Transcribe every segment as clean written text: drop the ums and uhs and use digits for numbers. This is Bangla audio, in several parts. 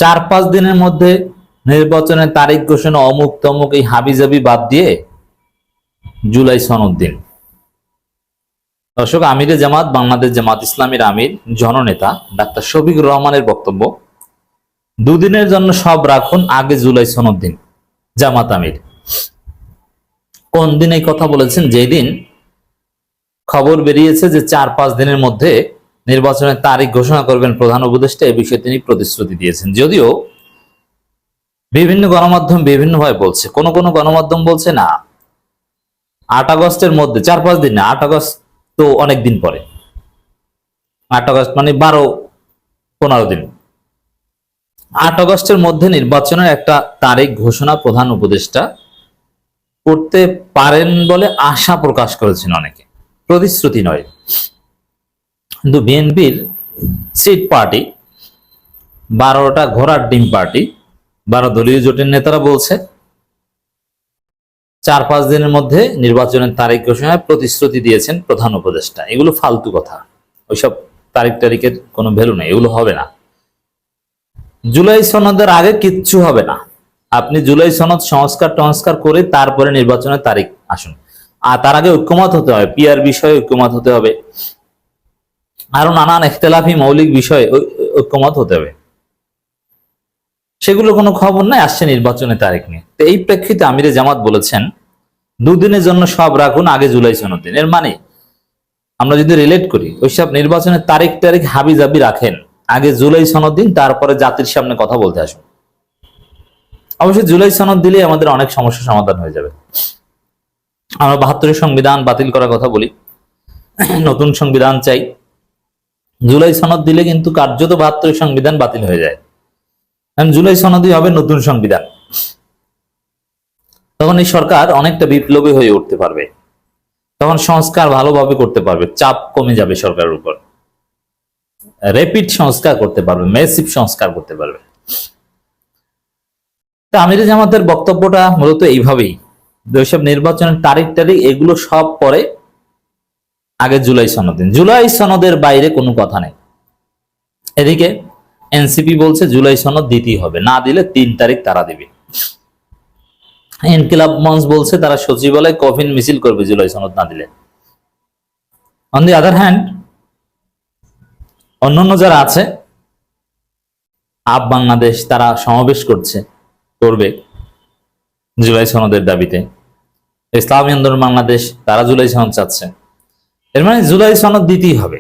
4-5 দিনের মধ্যে নির্বাচনের তারিখ ঘোষণা, অমুক তমুক এই হাবিজাবি বাদ দিয়ে জুলাই সনদ দিন। দর্শক, আমিরে জামাত বাংলাদেশ জামাত ইসলামীর আমির জননেতা ডাক্তার শফিকুর রহমানের বক্তব্য, দুদিনের জন্য সব রাখুন, আগে জুলাই সনদ দিন। জামাত আমির কোন দিন এই কথা বলেছেন? যেই দিন খবর বেরিয়েছে যে 4-5 দিনের মধ্যে নির্বাচনের তারিখ ঘোষণা করবেন প্রধান উপদেষ্টা, এই বিষয়ে তিনি প্রতিশ্রুতি দিয়েছেন। যদিও বিভিন্ন গণমাধ্যম বিভিন্নভাবে বলছে, কোন কোন গণমাধ্যম বলছে না 8 আগস্টের মধ্যে, 4-5 দিন না, 8 আগস্ট তো অনেক দিন পরে, 8 আগস্ট মানে 12-15 দিন, 8 আগস্টের মধ্যে নির্বাচনের একটা তারিখ ঘোষণা প্রধান উপদেষ্টা করতে পারেন বলে আশা প্রকাশ করেছেন অনেকে, প্রতিশ্রুতি নয়। কিন্তু বিএনপির সিট পার্টি, 12টা ঘোড়ার ডিম পার্টি, 12 দলীয় জোটের নেতারা বলছে 4-5 দিনের মধ্যে নির্বাচনের তারিখ ঘোষণায় প্রতিশ্রুতি দিয়েছেন প্রধান উপদেষ্টা। এগুলো ফালতু কথা, ওইসব তারিখের কোনো ভ্যালু নেই, এগুলো হবে না। জুলাই সনদের আগে কিচ্ছু হবে না। আপনি জুলাই সনদ সংস্কার করে তারপরে নির্বাচনের তারিখ আসুন, আর তার আগে ঐক্যমত হতে হবে, পিআর বিষয়ে ঐক্যমত হতে হবে, আরো নানান ইখতিলাফি মৌলিক বিষয়ে ঐক্যমত হতে হবে। সেগুলো কোনো খবর নাই, আসছে নির্বাচনের তারিখ নিয়ে। তো এই প্রেক্ষিতে আমিরে জামাত বলেছেন দুদিনের জন্য সব রাখুন, আগে জুলাই সনদ দিন। এর মানে আমরা যদি রিলেট করি, ওইসব নির্বাচনের তারিখ হাবি জাবি রাখেন, আগে জুলাই সনদ দিন, তারপরে জাতির সামনে কথা বলতে আসুন। অবশ্যই জুলাই সনদ দিলে আমাদের অনেক সমস্যা সমাধান হয়ে যাবে। আমরা 72 সংবিধান বাতিল করার কথা বলি, নতুন সংবিধান চাই। জুলাই সনদ দিলে কিন্তু কার্যত 72 সংবিধান বাতিল হয়ে যায়। জুলাই সনদই হবে নতুন সংবিধান। তখন এই সরকার অনেকটা বিপ্লবী হয়ে উঠতে পারবে, তখন সংস্কার ভালোভাবে করতে পারবে, চাপ কমে যাবে সরকারের উপর, র্যাপিড সংস্কার করতে পারবে, ম্যাসিভ সংস্কার করতে পারবে। আমিরে জামাতের বক্তব্যটা মূলত এইভাবেই, যেসব নির্বাচনের তারিখ এগুলো সব পরে, আগে জুলাই সনদ দিন। জুলাই সনদের বাইরে কোনো কথা নেই। এদিকে এনসিপি বলছে জুলাই সনদ দিতেই হবে, না দিলে 3 তারিখ তারা দিবে। ইনকিলাব মঞ্চ বলছে তারা সচিবালয় কফিন মিছিল করবে জুলাই সনদ না দিলে। অন দি আদার হ্যান্ড, অন্যান্য যারা আছে, আপ বাংলাদেশ, তারা সমাবেশ করবে জুলাই সনদের দাবিতে। ইসলামী আন্দোলন বাংলাদেশ, তারা জুলাই সনদ চাচ্ছে। এর মানে জুলাই সনদ দিতেই হবে।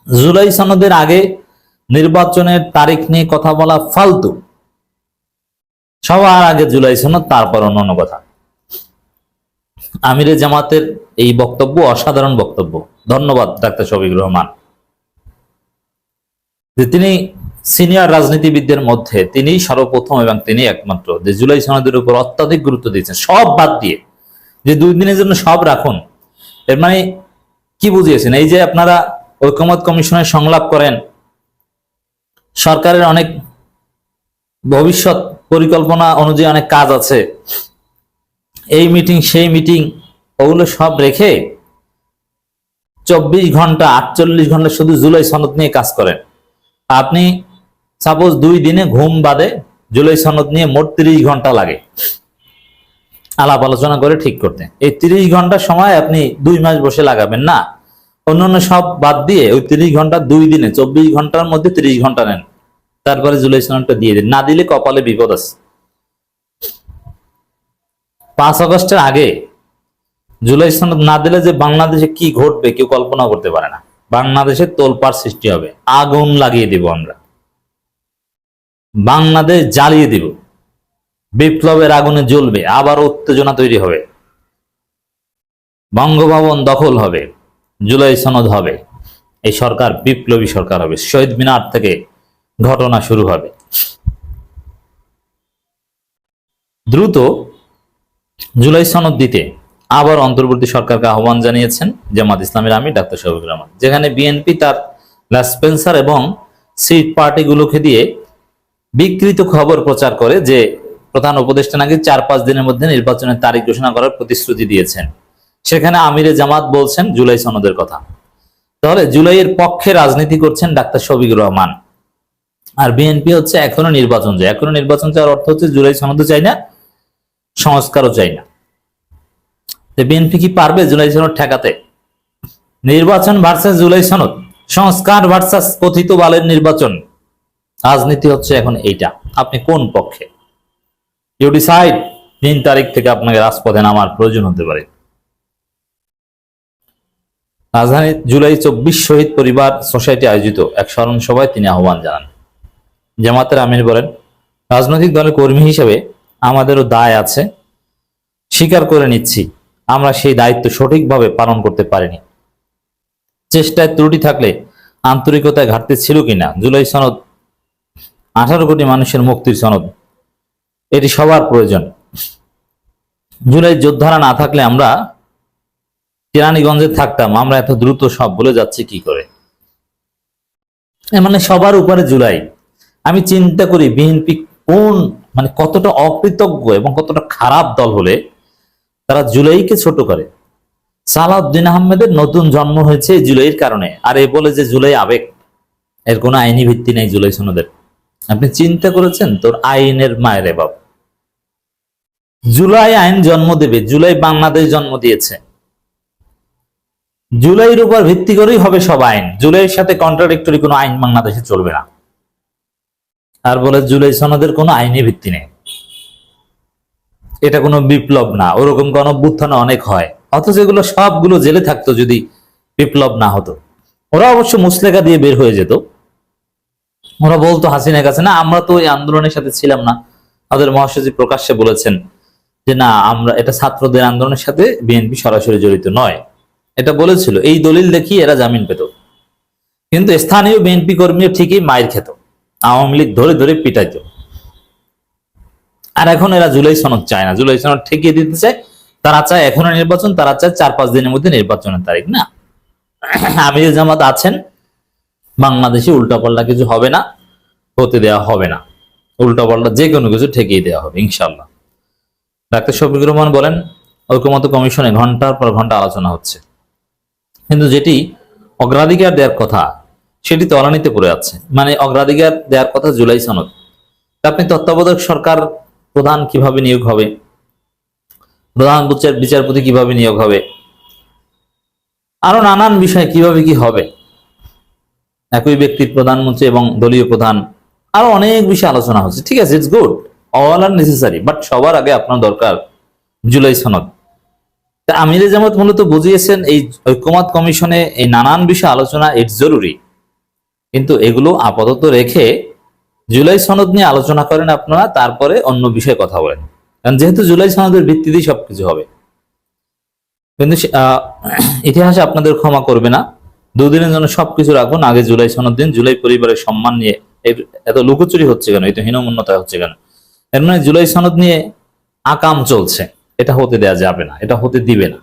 জুলাই সনদের আগে নির্বাচনের তারিখ নিয়ে কথা বলা ফালতু। সবার আগে জুলাই সনদ, তারপর অন্যান্য কথা। আমিরে জামাতের এই বক্তব্য অসাধারণ বক্তব্য। ধন্যবাদ ডাক্তার শফিকুর রহমান, যে তিনি সিনিয়র রাজনীতিবিদদের মধ্যে তিনি সর্বপ্রথম এবং তিনি একমাত্র যে জুলাই সনদের উপর অত্যাধিক গুরুত্ব দিয়েছেন, সব বাদ দিয়ে যে 2 দিনের জন্য সব রাখুন। এর মানে কি বুঝিয়েছেন? এই যে আপনারা ঐকমত্য কমিশনের সংলাপ করেন, সরকারের অনেক ভবিষ্যৎ পরিকল্পনা অনুযায়ী অনেক কাজ আছে, এই মিটিং সেই মিটিং, ওগুলো সব রেখে 24 ঘন্টা 48 ঘন্টা শুধু জুলাই সনদ নিয়ে কাজ করেন। আপনি সাপোজ 2 দিনে ঘুম বাদে জুলাই সনদ নিয়ে মোট 30 ঘন্টা লাগে আলাপ আলোচনা করে ঠিক করতে। এই 30 ঘন্টা সময় আপনি 2 মাস বসে লাগাবেন না, অন্যান্য সব বাদ দিয়ে ওই 30 ঘন্টা 2 দিনে 24 ঘন্টার মধ্যে 30 ঘন্টা নেন, তারপরে জুলাই সনদটা দিয়ে দিন। না দিলে কপালে বিপদ আছে। 5 আগস্টের আগে জুলাই সনদ না দিলে যে বাংলাদেশে কি ঘটবে কেউ কল্পনা করতে পারে না। বাংলাদেশে তোলপাড় সৃষ্টি হবে, আগুন লাগিয়ে দিব আমরা, বাংলাদেশ জ্বালিয়ে দিব, বিপ্লবের আগুনে জ্বলবে, আবার উত্তেজনা তৈরি হবে, বঙ্গভবন দখল হবে, জুলাই সনদ হবে, এই সরকার বিপ্লবী সরকার হবে, শহীদ মিনার থেকে ঘটনা শুরু হবে। দ্রুত জুলাই সনদ দিতে আবার অন্তর্বর্তী সরকারকে আহ্বান জানিয়েছেন জামাত ইসলামের আমির ডাক্তার শফিকুর রহমান, যেখানে বিএনপি তার লাসপেন্সার এবং সিট পার্টিগুলোকে দিয়ে বিকৃত খবর প্রচার করে যে প্রধান উপদেষ্টা নাকি 4-5 দিনের মধ্যে নির্বাচনের তারিখ ঘোষণা করার প্রতিশ্রুতি দিয়েছেন। সেখানে আমিরে জামাত বলছেন জুলাই সনদের কথা। তাহলে জুলাইয়ের পক্ষে রাজনীতি করছেন ডাক্তার শফিকুর রহমান, আর বিএনপি হচ্ছে এখনো নির্বাচন চায়। এখনো নির্বাচন চাওয়ার অর্থ হচ্ছে জুলাই সনদও চাই না, সংস্কারও চাই না। বিএনপি কি পারবে জুলাই সনদ ঠেকাতে? নির্বাচন ভার্সাস জুলাই সনদ, সংস্কার ভার্সাস কথিত বালের নির্বাচন, রাজনীতি হচ্ছে এখন এইটা। আপনি কোন পক্ষে? You decide. 3 তারিখ থেকে আপনাকে রাজপথে নামার প্রয়োজন হতে পারে। রাজধানী জুলাই 24 শহীদ পরিবার সোসাইটি আয়োজিত এক স্মরণ সভায় তিনি আহ্বান জানান। জামাতের আমির বলেন, রাজনৈতিক দলের কর্মী হিসেবে আমাদেরও দায় আছে, স্বীকার করে নিচ্ছি আমরা সেই দায়িত্ব সঠিকভাবে পালন করতে পারিনি। চেষ্টায় ত্রুটি থাকলে আন্তরিকতায় ঘাটতি ছিল কিনা। জুলাই সনদ 18 কোটি মানুষের মুক্তির সনদ, এটি সবার প্রয়োজন। জুলাই যোদ্ধারা না থাকলে আমরা কেরানীগঞ্জে থাকতাম, আমরা এত দ্রুত সব বলে যাচ্ছি কি করে? মানে সবার উপরে জুলাই। আমি চিন্তা করি বিএনপি কোন মানে কতটা অকৃতজ্ঞ এবং কতটা খারাপ দল হলে তারা জুলাইকে ছোট করে। সালাউদ্দিন আহমেদের নতুন জন্ম হয়েছে জুলাইয়ের কারণে, আর এ বলে যে জুলাই আবেগ। এর কোনো আইনি ভিত্তি নেই জুলাই সনদের। আপনি চিন্তা করেছেন? তোর আইনের মায়ের বাপ। জুলাই আইন জন্ম দেবে, জুলাই বাংলাদেশ জন্ম দিয়েছে। জুলাইয়ের উপর ভিত্তি করেই হবে সব আইন। জুলাইয়ের সাথে কন্ট্রাডিক্টরি কোনো আইন বাংলাদেশে চলবে না। আর বলে জুলাই সনদের কোনো আইনি ভিত্তি নেই, এটা কোনো বিপ্লব না, ওরকম কোন অভ্যুত্থান অনেক হয়, অথচ এগুলো সবগুলো জেলে থাকতো যদি বিপ্লব না হতো। ওরা অবশ্য মুসলেখা দিয়ে বের হয়ে যেত। ওরা বলতো হাসিনার কাছে, না আমরা তো ওই আন্দোলনের সাথে ছিলাম না। আমাদের মহাসচিব প্রকাশ্যে বলেছেন যে না, আমরা এটা ছাত্রদের আন্দোলনের সাথে বিএনপি সরাসরি জড়িত নয়, এটা বলেছিল। এই দলিল দেখিয়ে এরা জামিন পেত। কিন্তু স্থানীয় বিএনপি কর্মীও ঠিকই মাইর খেত, আওয়ামী লীগ ধরে ধরে পিটাইত। আর এখন এরা জুলাই সনদ চায় না, জুলাই সনদ ঠেকিয়ে দিতে চায়। তারা চায় এখনো নির্বাচন, তারা চায় 4-5 দিনের মধ্যে নির্বাচনের তারিখ। না, আমির জামাত আছেন, বাংলাদেশে উল্টাপাল্টা কিছু হবে না, হতে দেওয়া হবে না। উল্টাপাল্টা যে কোনো কিছু ঠেকিয়ে দেওয়া হবে ইনশাল্লাহ। ডাক্তার শফিকুর রহমান বলেন, ঐকমত্য কমিশনে ঘন্টার পর ঘন্টা আলোচনা হচ্ছে, কিন্তু যেটি অগ্রাধিকার দেওয়ার কথা সেটি তলানিতে পড়ে আছে। মানে অগ্রাধিকার দেওয়ার কথা জুলাই সনদ। আপনি তত্ত্বাবধায়ক সরকার প্রধান কিভাবে নিয়োগ হবে, প্রধান বিচারপতি কিভাবে নিয়োগ হবে, আরো নানান বিষয় কিভাবে কি হবে, একই ব্যক্তির প্রধানমন্ত্রী এবং দলীয় প্রধান, আরো অনেক বিষয় আলোচনা হচ্ছে। ঠিক আছে, it's good, all R necessary, but সবার আগে আপনার দরকার জুলাই সনদ। আমিরে জামাত মূলত বুঝিয়েছেন এই ঐকমত্য কমিশনে এই নানান বিষয় আলোচনা ইটস জরুরি, কিন্তু এগুলো আপাতত রেখে জুলাই সনদ নিয়ে আলোচনা করেন আপনারা, তারপরে অন্য বিষয়ে কথা বলেন। কারণ যেহেতু জুলাই সনদের ভিত্তিতেই সবকিছু হবে। কিন্তু ইতিহাসে আপনাদের ক্ষমা করবে না। 2 দিনের জন্য সবকিছু রাখুন, আগে জুলাই সনদ দিন। জুলাই পরিবারের সম্মান নিয়ে এত লুকোচুরি হচ্ছে কেন, এত হীনমন্যতা হচ্ছে কেন? এর মানে জুলাই সনদ নিয়ে আকাম চলছে, এটা হতে দেওয়া যাবে না, এটা হতে দিবে না।